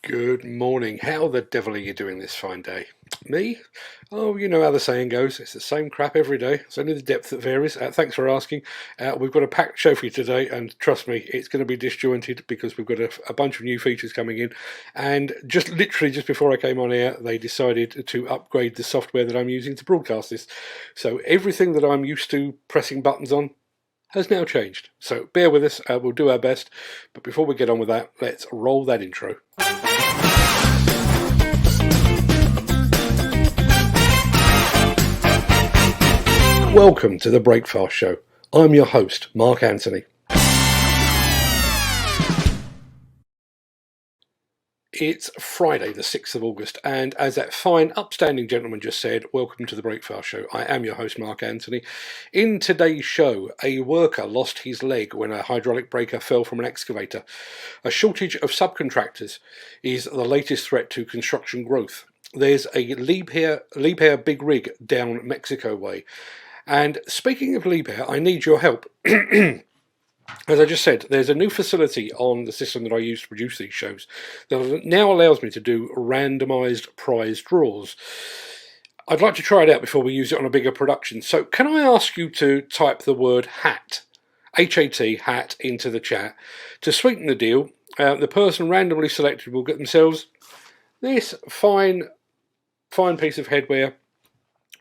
Good morning. How the devil are you doing this fine day? Me? Oh, you know how the saying goes. It's the same crap every day. It's only the depth that varies. Thanks for asking. We've got a packed show for you today, and trust me, it's going to be disjointed because we've got a bunch of new features coming in. And just literally just before I came on air, they decided to upgrade the software that I'm using to broadcast this. So everything that I'm used to pressing buttons on has now changed. So bear with us. We'll do our best. But before we get on with that, let's roll that intro. Welcome to the Breakfast Show. I'm your host, Mark Anthony. It's Friday, the 6th of August, and as that fine, upstanding gentleman just said, welcome to the Breakfast Show. I am your host, Mark Anthony. In today's show, a worker lost his leg when a hydraulic breaker fell from an excavator. A shortage of subcontractors is the latest threat to construction growth. There's a Liebherr big rig down Mexico way. And speaking of Liebherr, I need your help. As I just said, there's a new facility on the system that I use to produce these shows that now allows me to do randomised prize draws. I'd like to try it out before we use it on a bigger production. So can I ask you to type the word HAT, H-A-T, HAT, into the chat. To sweeten the deal, the person randomly selected will get themselves this fine piece of headwear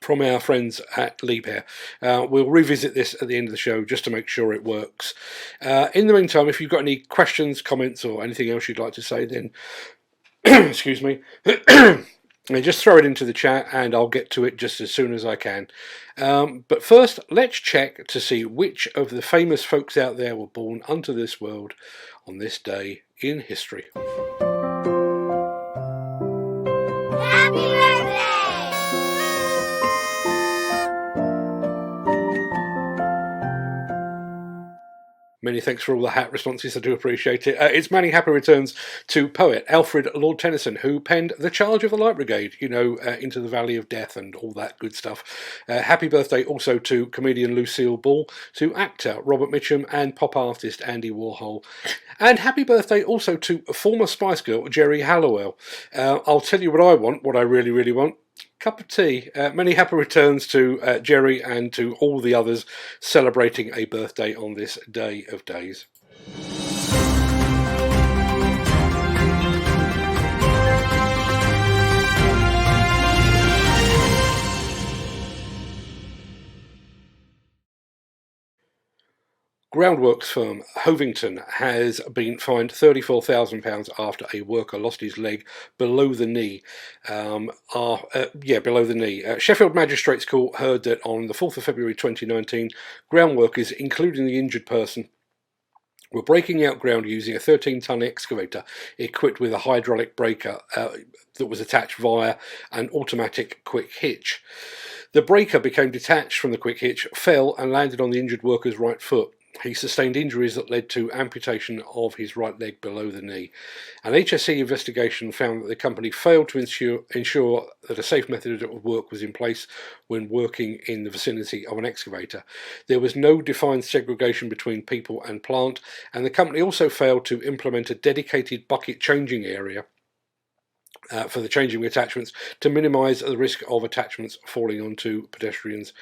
from our friends at Liebherr. We'll revisit this at the end of the show just to make sure it works. In the meantime, if you've got any questions, comments, or anything else you'd like to say, then excuse me, just throw it into the chat and I'll get to it just as soon as I can. But first, let's check to see which of the famous folks out there were born unto this world on this day in history. Happy birthday! Many thanks for all the hat responses, I do appreciate it. It's many happy returns to poet Alfred Lord Tennyson, who penned The Charge of the Light Brigade, Into the Valley of Death and all that good stuff. Happy birthday also to comedian Lucille Ball, to actor Robert Mitchum and pop artist Andy Warhol. And happy birthday also to former Spice Girl Geri Halliwell. I'll tell you what I want, what I really, really want. Cup of tea. Many happy returns to Jerry and to all the others celebrating a birthday on this day of days. Groundworks firm Hovington has been fined £34,000 after a worker lost his leg below the knee. Below the knee. Sheffield Magistrates Court heard that on the 4th of February 2019, ground workers, including the injured person, were breaking out ground using a 13-ton excavator equipped with a hydraulic breaker that was attached via an automatic quick hitch. The breaker became detached from the quick hitch, fell and landed on the injured worker's right foot. He sustained injuries that led to amputation of his right leg below the knee. An HSE investigation found that the company failed to ensure that a safe method of work was in place when working in the vicinity of an excavator. There was no defined segregation between people and plant, and the company also failed to implement a dedicated bucket changing area for the changing of attachments to minimise the risk of attachments falling onto pedestrians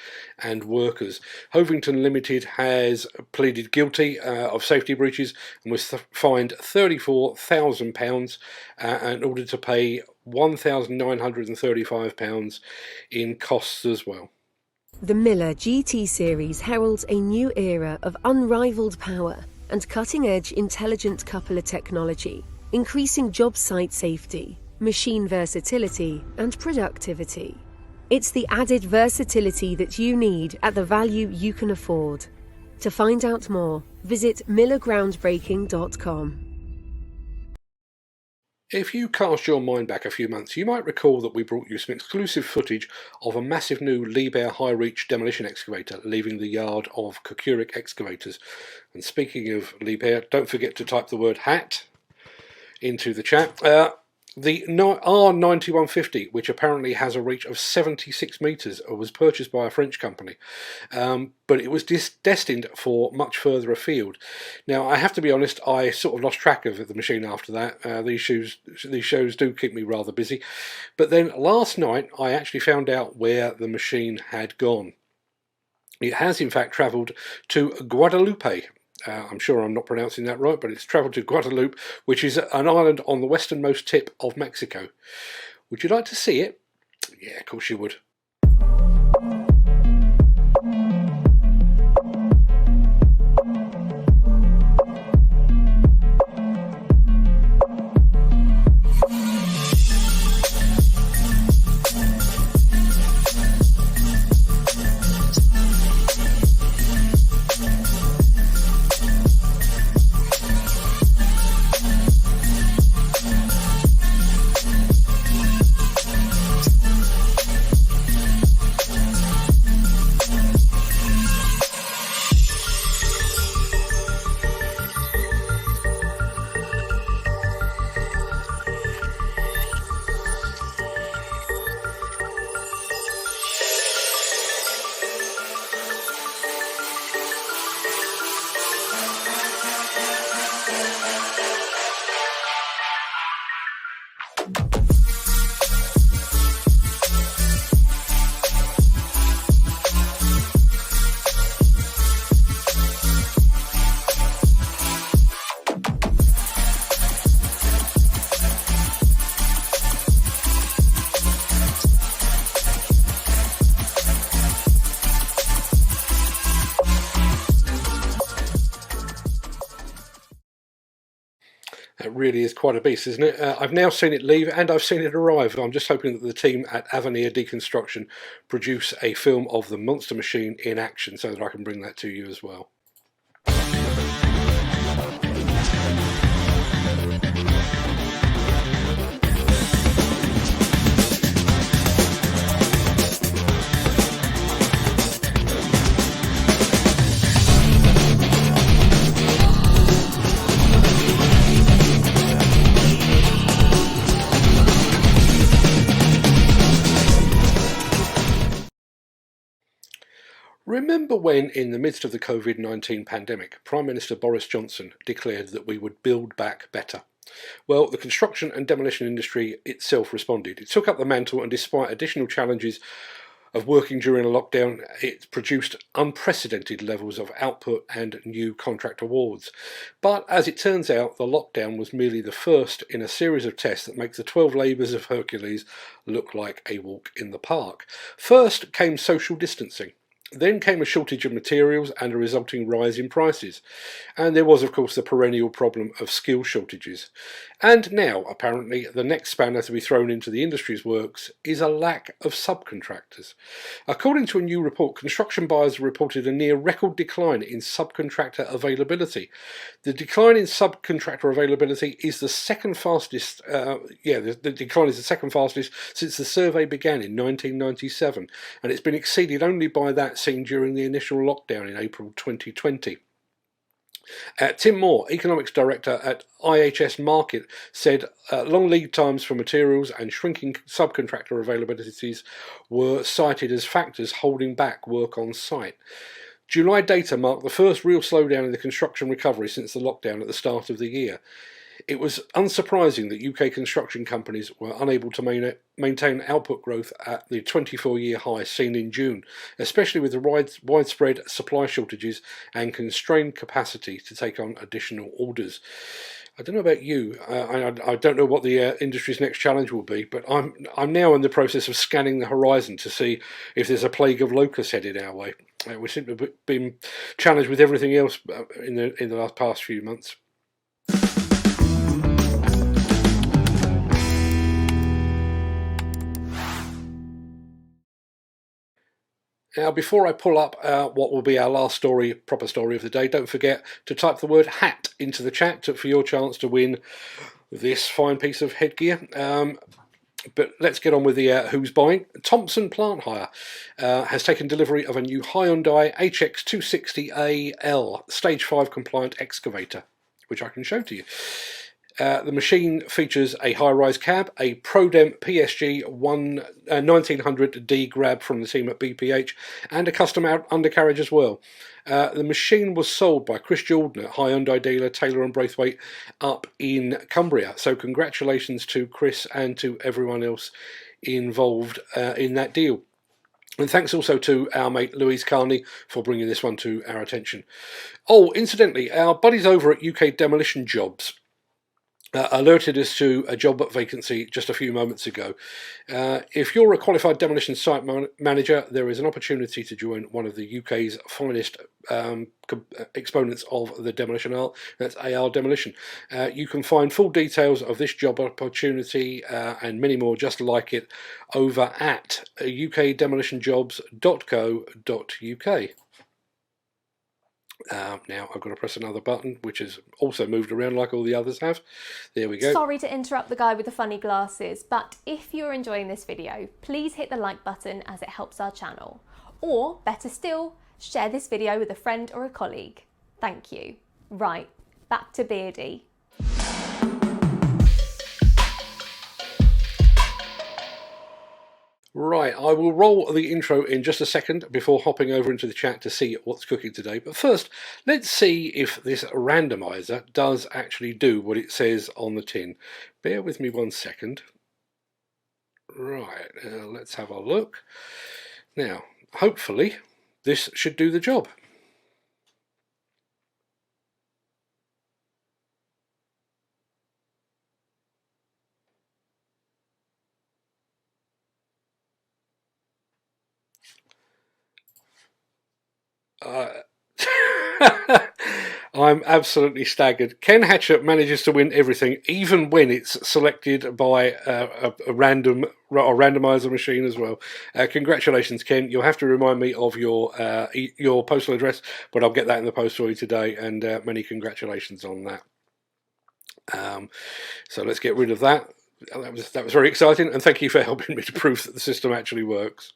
and workers. Hovington Limited has pleaded guilty of safety breaches and was fined £34,000 in order to pay £1,935 in costs as well. The Miller GT series heralds a new era of unrivaled power and cutting-edge intelligent coupler technology, increasing job site safety, machine versatility and productivity. It's the added versatility that you need at the value you can afford. To find out more, visit millergroundbreaking.com. If you cast your mind back a few months, you might recall that we brought you some exclusive footage of a massive new Liebherr high-reach demolition excavator leaving the yard of Kokurik Excavators. And speaking of Liebherr, don't forget to type the word HAT into the chat. The R9150, which apparently has a reach of 76 metres, was purchased by a French company, but it was destined for much further afield. Now, I have to be honest, I sort of lost track of the machine after that. These shows do keep me rather busy. But then last night, I actually found out where the machine had gone. It has, in fact, travelled to Guadeloupe. I'm sure I'm not pronouncing that right, but it's travelled to Guadeloupe, which is an island on the westernmost tip of Mexico. Would you like to see it? Yeah, of course you would. It really is quite a beast, isn't it? I've now seen it leave and I've seen it arrive. I'm just hoping that the team at Avenir Deconstruction produce a film of the monster machine in action so that I can bring that to you as well. Remember when, in the midst of the COVID-19 pandemic, Prime Minister Boris Johnson declared that we would build back better? Well, the construction and demolition industry itself responded. It took up the mantle, and despite additional challenges of working during a lockdown, it produced unprecedented levels of output and new contract awards. But as it turns out, the lockdown was merely the first in a series of tests that makes the 12 labours of Hercules look like a walk in the park. First came social distancing. Then came a shortage of materials and a resulting rise in prices. And there was, of course, the perennial problem of skill shortages. And now, apparently, the next spanner to be thrown into the industry's works is a lack of subcontractors. According to a new report, construction buyers reported a near record decline in subcontractor availability. The decline in subcontractor availability is the second fastest, the decline is the second fastest since the survey began in 1997, and it's been exceeded only by that seen during the initial lockdown in April 2020. Tim Moore, economics director at IHS Markit, said long lead times for materials and shrinking subcontractor availabilities were cited as factors holding back work on site. July data marked the first real slowdown in the construction recovery since the lockdown at the start of the year. It was unsurprising that UK construction companies were unable to maintain output growth at the 24-year high seen in June, especially with the widespread supply shortages and constrained capacity to take on additional orders. I don't know about you. I don't know what the industry's next challenge will be, but I'm now in the process of scanning the horizon to see if there's a plague of locusts headed our way. We seem to have been challenged with everything else in the past few months. Now, before I pull up what will be our last proper story of the day, don't forget to type the word hat into the chat for your chance to win this fine piece of headgear. But let's get on with the who's buying. Thompson Plant Hire has taken delivery of a new Hyundai HX260AL Stage 5 compliant excavator, which I can show to you. The machine features a high-rise cab, a ProDem PSG 1900D grab from the team at BPH, and a custom undercarriage as well. The machine was sold by Chris Jordan at Hyundai dealer Taylor and Braithwaite up in Cumbria. So congratulations to Chris and to everyone else involved in that deal. And thanks also to our mate Louise Carney for bringing this one to our attention. Oh, incidentally, our buddies over at UK Demolition Jobs alerted us to a job vacancy just a few moments ago. If you're a qualified demolition site manager, there is an opportunity to join one of the UK's finest exponents of the demolition art. That's AR Demolition. You can find full details of this job opportunity and many more just like it over at ukdemolitionjobs.co.uk. Now I've got to press another button, which has also moved around like all the others have. There we go. Sorry to interrupt the guy with the funny glasses, but if you're enjoying this video, please hit the like button as it helps our channel. Or, better still, share this video with a friend or a colleague. Thank you. Right, back to Beardy. Right, I will roll the intro in just a second before hopping over into the chat to see what's cooking today. But first, let's see if this randomizer does actually do what it says on the tin. Bear with me 1 second. Right, let's have a look. Now, hopefully, this should do the job. I'm absolutely staggered. Ken Hatchett manages to win everything, even when it's selected by a randomizer machine as well. Congratulations, Ken. You'll have to remind me of your postal address, but I'll get that in the post for you today. And many congratulations on that. So let's get rid of that. That was very exciting, and thank you for helping me to prove that the system actually works.